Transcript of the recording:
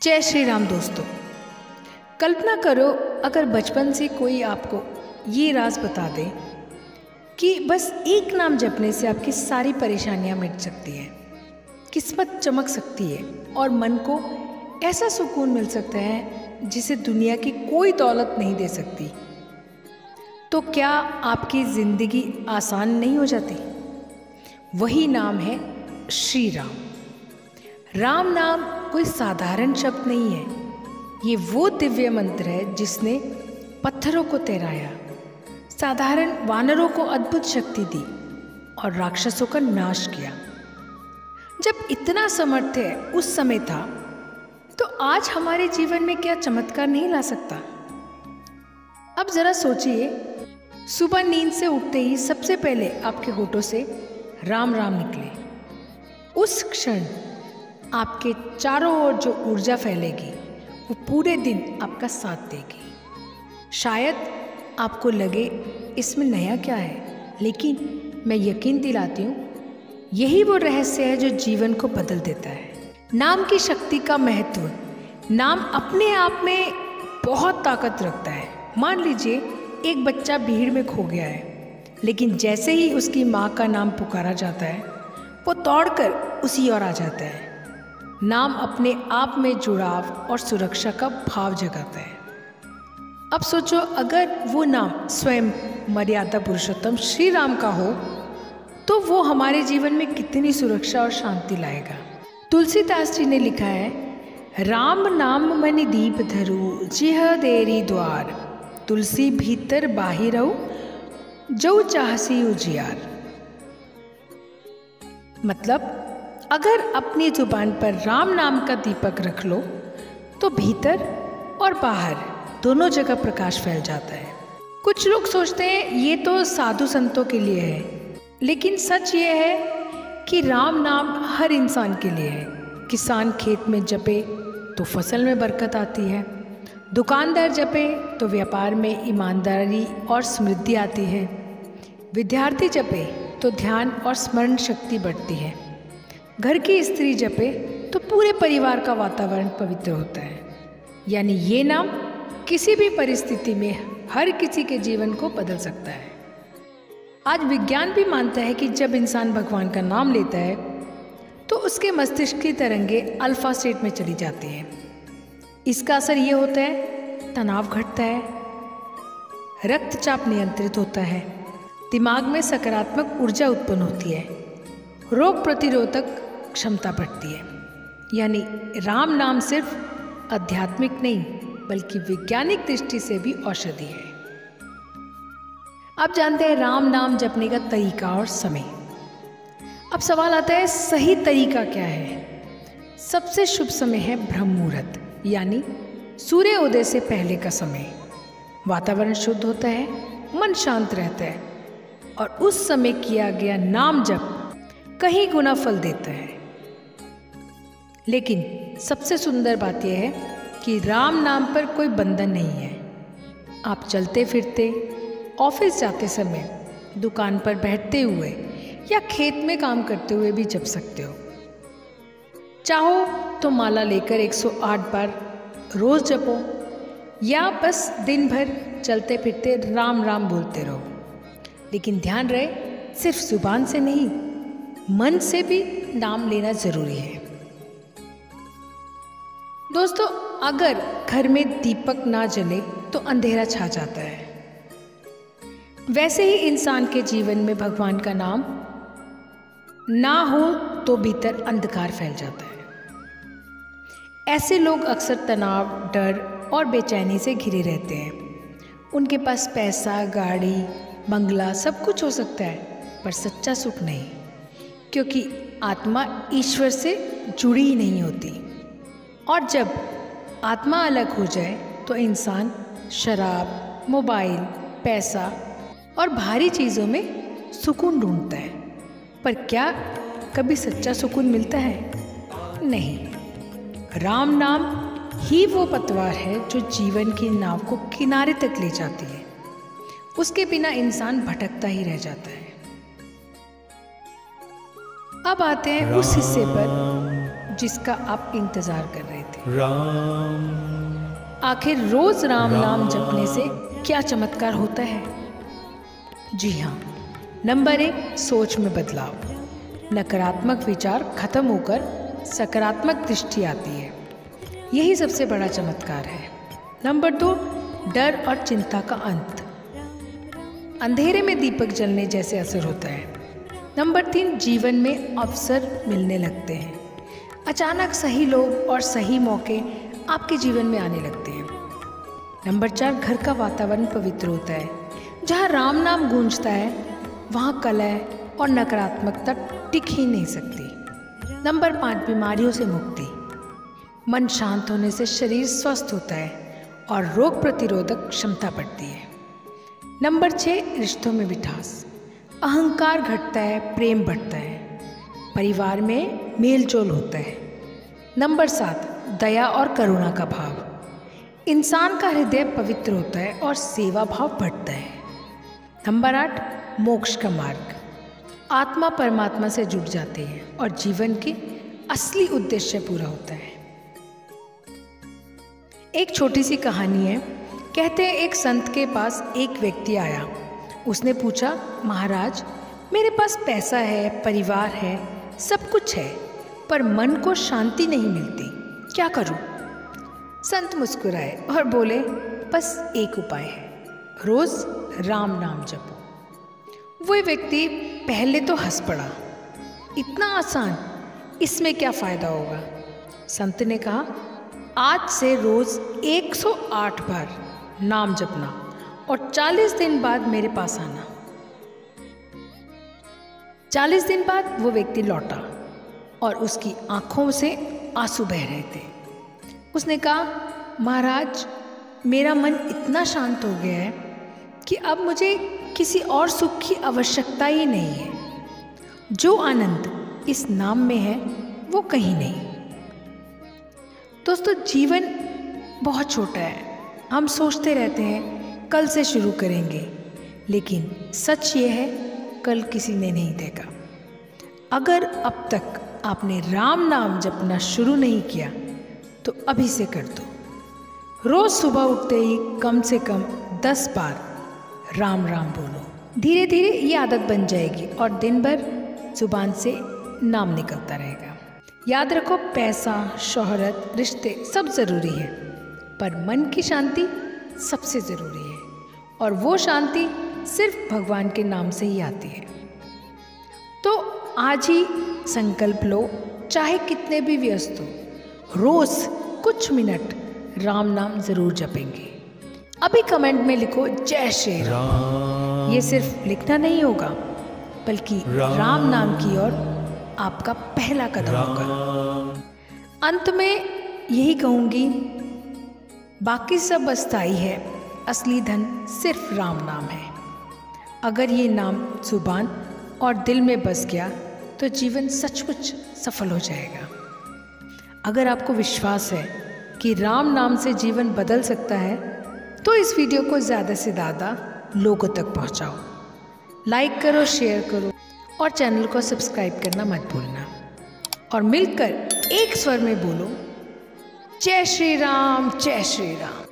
जय श्री राम दोस्तों। कल्पना करो अगर बचपन से कोई आपको ये राज बता दे कि बस एक नाम जपने से आपकी सारी परेशानियां मिट सकती हैं, किस्मत चमक सकती है और मन को ऐसा सुकून मिल सकता है जिसे दुनिया की कोई दौलत नहीं दे सकती, तो क्या आपकी ज़िंदगी आसान नहीं हो जाती? वही नाम है श्री राम। राम नाम कोई साधारण शब्द नहीं है, ये वो दिव्य मंत्र है जिसने पत्थरों को तैराया, साधारण वानरों को अद्भुत शक्ति दी और राक्षसों का नाश किया। जब इतना सामर्थ्य उस समय था, तो आज हमारे जीवन में क्या चमत्कार नहीं ला सकता? अब जरा सोचिए, सुबह नींद से उठते ही सबसे पहले आपके होठों से राम राम निकले, उस क्षण आपके चारों ओर जो ऊर्जा फैलेगी वो पूरे दिन आपका साथ देगी। शायद आपको लगे इसमें नया क्या है, लेकिन मैं यकीन दिलाती हूँ यही वो रहस्य है जो जीवन को बदल देता है। नाम की शक्ति का महत्व। नाम अपने आप में बहुत ताकत रखता है। मान लीजिए एक बच्चा भीड़ में खो गया है, लेकिन जैसे ही उसकी माँ का नाम पुकारा जाता है वो दौड़कर उसी ओर आ जाता है। नाम अपने आप में जुड़ाव और सुरक्षा का भाव जगाता है। अब सोचो, अगर वो नाम स्वयं मर्यादा पुरुषोत्तम श्री राम का हो तो वो हमारे जीवन में कितनी सुरक्षा और शांति लाएगा। तुलसीदास जी ने लिखा है, राम नाम मनि दीप धरु जिह देरी द्वार, तुलसी भीतर बाहिरऊ जो चाहसी उजियार। मतलब अगर अपनी जुबान पर राम नाम का दीपक रख लो तो भीतर और बाहर दोनों जगह प्रकाश फैल जाता है। कुछ लोग सोचते हैं ये तो साधु संतों के लिए है, लेकिन सच ये है कि राम नाम हर इंसान के लिए है। किसान खेत में जपे तो फसल में बरकत आती है, दुकानदार जपे तो व्यापार में ईमानदारी और समृद्धि आती है, विद्यार्थी जपे तो ध्यान और स्मरण शक्ति बढ़ती है, घर की स्त्री जपे तो पूरे परिवार का वातावरण पवित्र होता है। यानी ये नाम किसी भी परिस्थिति में हर किसी के जीवन को बदल सकता है। आज विज्ञान भी मानता है कि जब इंसान भगवान का नाम लेता है तो उसके मस्तिष्क की तरंगे अल्फा स्टेट में चली जाती हैं। इसका असर ये होता है, तनाव घटता है, रक्तचाप नियंत्रित होता है, दिमाग में सकारात्मक ऊर्जा उत्पन्न होती है, रोग प्रतिरोधक क्षमता बढ़ती है। यानी राम नाम सिर्फ आध्यात्मिक नहीं बल्कि वैज्ञानिक दृष्टि से भी औषधि है। अब जानते हैं राम नाम जपने का तरीका और समय। अब सवाल आता है, सही तरीका क्या है? सबसे शुभ समय है ब्रह्म मुहूर्त, यानी सूर्य उदय से पहले का समय। वातावरण शुद्ध होता है, मन शांत रहता है और उस समय किया गया नाम जप कहीं गुना फल देता है। लेकिन सबसे सुंदर बात यह है कि राम नाम पर कोई बंधन नहीं है। आप चलते फिरते, ऑफिस जाते समय, दुकान पर बैठते हुए या खेत में काम करते हुए भी जप सकते हो। चाहो तो माला लेकर 108 बार रोज जपो या बस दिन भर चलते फिरते राम राम बोलते रहो। लेकिन ध्यान रहे, सिर्फ जुबान से नहीं, मन से भी नाम लेना जरूरी है। दोस्तों, अगर घर में दीपक ना जले तो अंधेरा छा जाता है। वैसे ही इंसान के जीवन में भगवान का नाम ना हो तो भीतर अंधकार फैल जाता है। ऐसे लोग अक्सर तनाव, डर और बेचैनी से घिरे रहते हैं। उनके पास पैसा, गाड़ी, बंगला सब कुछ हो सकता है, पर सच्चा सुख नहीं, क्योंकि आत्मा ईश्वर से जुड़ी ही नहीं होती। और जब आत्मा अलग हो जाए तो इंसान शराब, मोबाइल, पैसा और भारी चीज़ों में सुकून ढूंढता है। पर क्या कभी सच्चा सुकून मिलता है? नहीं। राम नाम ही वो पतवार है जो जीवन की नाव को किनारे तक ले जाती है। उसके बिना इंसान भटकता ही रह जाता है। अब आते हैं उस हिस्से पर जिसका आप इंतजार कर रहे थे। राम। आखिर रोज राम नाम जपने से क्या चमत्कार होता है? जी हाँ, नंबर 1, सोच में बदलाव। नकारात्मक विचार खत्म होकर सकारात्मक दृष्टि आती है, यही सबसे बड़ा चमत्कार है। नंबर 2, डर और चिंता का अंत। अंधेरे में दीपक जलने जैसे असर होता है। नंबर 3, जीवन में अवसर मिलने लगते हैं। अचानक सही लोग और सही मौके आपके जीवन में आने लगते हैं। नंबर 4, घर का वातावरण पवित्र होता है। जहाँ राम नाम गूंजता है वहाँ कलह और नकारात्मकता टिक ही नहीं सकती। नंबर 5, बीमारियों से मुक्ति। मन शांत होने से शरीर स्वस्थ होता है और रोग प्रतिरोधक क्षमता बढ़ती है। नंबर 6, रिश्तों में मिठास। अहंकार घटता है, प्रेम बढ़ता है, परिवार में मेल जोल होता है। नंबर 7, दया और करुणा का भाव। इंसान का हृदय पवित्र होता है और सेवा भाव बढ़ता है। नंबर 8, मोक्ष का मार्ग। आत्मा परमात्मा से जुड़ जाती है और जीवन की असली उद्देश्य पूरा होता है। एक छोटी सी कहानी है। कहते हैं एक संत के पास एक व्यक्ति आया। उसने पूछा, महाराज, मेरे पास पैसा है, परिवार है, सब कुछ है, पर मन को शांति नहीं मिलती, क्या करूं? संत मुस्कुराए और बोले, बस एक उपाय है, रोज राम नाम जपो। वो व्यक्ति पहले तो हंस पड़ा, इतना आसान, इसमें क्या फायदा होगा? संत ने कहा, आज से रोज 108 बार नाम जपना और 40 दिन बाद मेरे पास आना। 40 दिन बाद वो व्यक्ति लौटा और उसकी आंखों से आंसू बह रहे थे। उसने कहा, महाराज, मेरा मन इतना शांत हो गया है कि अब मुझे किसी और सुख की आवश्यकता ही नहीं है। जो आनंद इस नाम में है वो कहीं नहीं। दोस्तों, जीवन बहुत छोटा है। हम सोचते रहते हैं कल से शुरू करेंगे, लेकिन सच ये है, कल किसी ने नहीं देखा। अगर अब तक आपने राम नाम जपना शुरू नहीं किया तो अभी से कर दो। रोज सुबह उठते ही कम से कम 10 बार राम राम बोलो। धीरे धीरे ये आदत बन जाएगी और दिन भर जुबान से नाम निकलता रहेगा। याद रखो, पैसा, शोहरत, रिश्ते सब ज़रूरी है, पर मन की शांति सबसे ज़रूरी है, और वो शांति सिर्फ भगवान के नाम से ही आती है। तो आज ही संकल्प लो, चाहे कितने भी व्यस्त हो, रोज़ कुछ मिनट राम नाम ज़रूर जपेंगे। अभी कमेंट में लिखो, जय श्री राम। ये सिर्फ लिखना नहीं होगा, बल्कि राम नाम की ओर आपका पहला कदम होगा। अंत में यही कहूँगी, बाकी सब अस्थाई है, असली धन सिर्फ राम नाम है। अगर ये नाम जुबान और दिल में बस गया तो जीवन सचमुच सफल हो जाएगा। अगर आपको विश्वास है कि राम नाम से जीवन बदल सकता है तो इस वीडियो को ज़्यादा से ज़्यादा लोगों तक पहुंचाओ। लाइक करो, शेयर करो और चैनल को सब्सक्राइब करना मत भूलना। और मिलकर एक स्वर में बोलो, जय श्री राम, जय श्री राम।